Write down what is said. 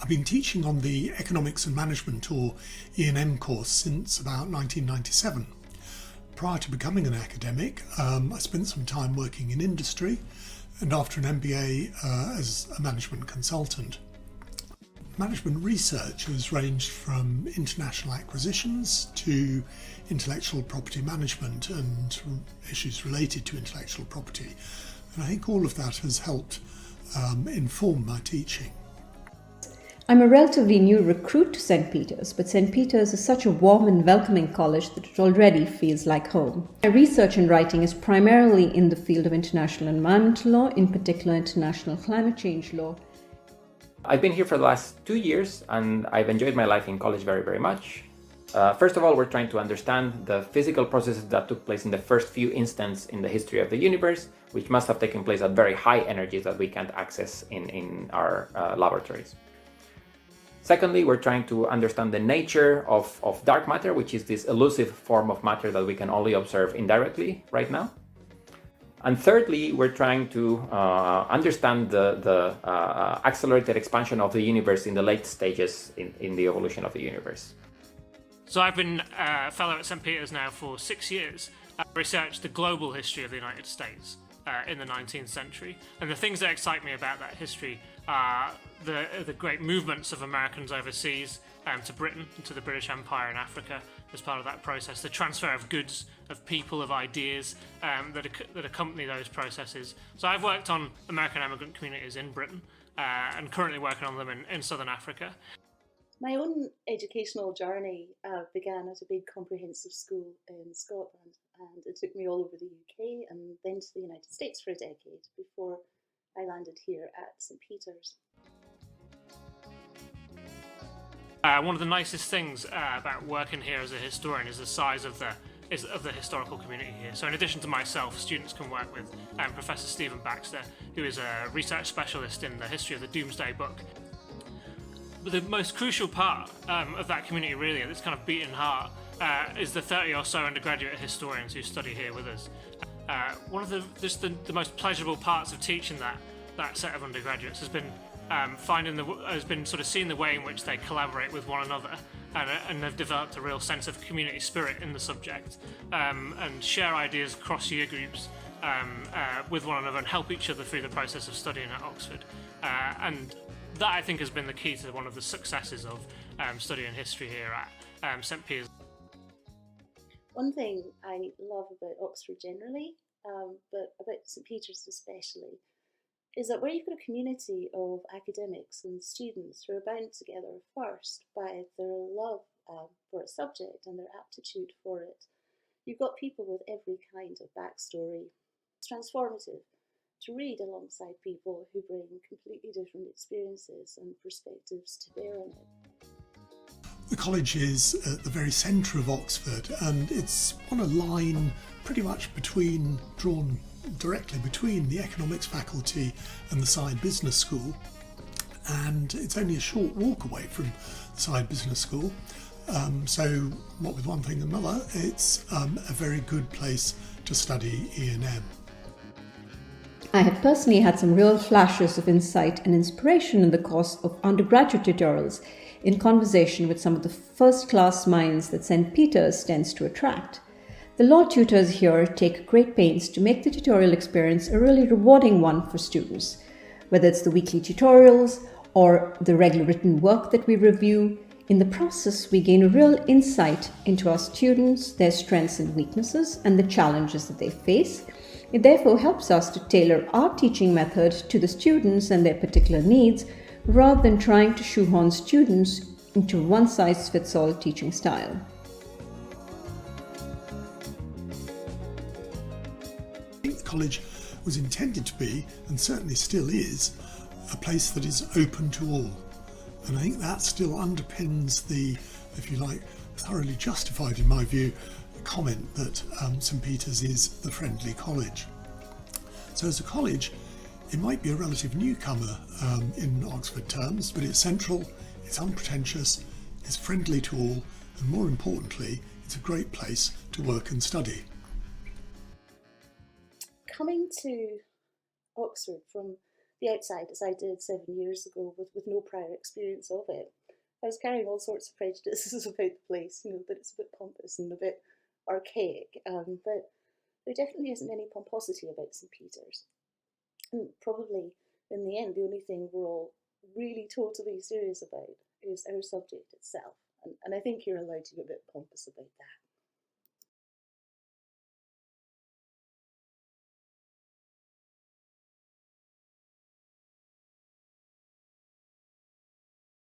I've been teaching on the Economics and Management, or E&M course, since about 1997. Prior to becoming an academic, I spent some time working in industry and after an MBA as a management consultant. Management research has ranged from international acquisitions to intellectual property management and issues related to intellectual property. And I think all of that has helped inform my teaching. I'm a relatively new recruit to St. Peter's, but St. Peter's is such a warm and welcoming college that it already feels like home. My research and writing is primarily in the field of international environmental law, in particular international climate change law. I've been here for the last 2 years and I've enjoyed my life in college very, very much. First of all, we're trying to understand the physical processes that took place in the first few instants in the history of the universe, which must have taken place at very high energies that we can't access in our laboratories. Secondly, we're trying to understand the nature of dark matter, which is this elusive form of matter that we can only observe indirectly right now. And thirdly, we're trying to understand the accelerated expansion of the universe in the late stages in the evolution of the universe. So I've been a fellow at St. Peter's now for 6 years. I've researched the global history of the United States in the 19th century. And the things that excite me about that history are the great movements of Americans overseas to Britain, to the British Empire in Africa as part of that process, the transfer of goods, of people, of ideas that accompany those processes. So I've worked on American immigrant communities in Britain and currently working on them in Southern Africa. My own educational journey began at a big comprehensive school in Scotland, and it took me all over the UK and then to the United States for a decade before I landed here at St. Peter's. One of the nicest things about working here as a historian is the size of the historical community here. So in addition to myself, students can work with Professor Stephen Baxter, who is a research specialist in the history of the Doomsday Book. But the most crucial part of that community, really, at this kind of beating heart, is the 30 or so undergraduate historians who study here with us. One of the most pleasurable parts of teaching that set of undergraduates has been sort of seeing the way in which they collaborate with one another and have developed a real sense of community spirit in the subject and share ideas across year groups with one another and help each other through the process of studying at Oxford. And that, I think, has been the key to one of the successes of studying history here at St. Peter's. One thing I love about Oxford generally, but about St. Peter's especially, is that where you've got a community of academics and students who are bound together first by their love for a subject and their aptitude for it, you've got people with every kind of backstory. It's transformative to read alongside people who bring completely different experiences and perspectives to bear on it. The college is at the very centre of Oxford, and it's on a line pretty much drawn directly between the economics faculty and the Side Business School, and it's only a short walk away from the Side Business School. So what with one thing and another, it's a very good place to study E&M. I have personally had some real flashes of insight and inspiration in the course of undergraduate tutorials in conversation with some of the first-class minds that St. Peter's tends to attract. The law tutors here take great pains to make the tutorial experience a really rewarding one for students. Whether it's the weekly tutorials or the regular written work that we review, in the process we gain a real insight into our students, their strengths and weaknesses, and the challenges that they face. It therefore helps us to tailor our teaching method to the students and their particular needs, rather than trying to shoehorn students into one-size-fits-all teaching style. I think the college was intended to be, and certainly still is, a place that is open to all. And I think that still underpins the, if you like, thoroughly justified, in my view, comment that St. Peter's is the friendly college. So as a college, it might be a relative newcomer in Oxford terms, but it's central, it's unpretentious, it's friendly to all, and more importantly, it's a great place to work and study. Coming to Oxford from the the outside, as I did 7 years ago with no prior experience of it, I was carrying all sorts of prejudices about the place, that it's a bit pompous and a bit archaic, but there definitely isn't any pomposity about St. Peter's. And probably, in the end, the only thing we're all really totally serious about is our subject itself. And I think you're allowed to be a bit pompous about that.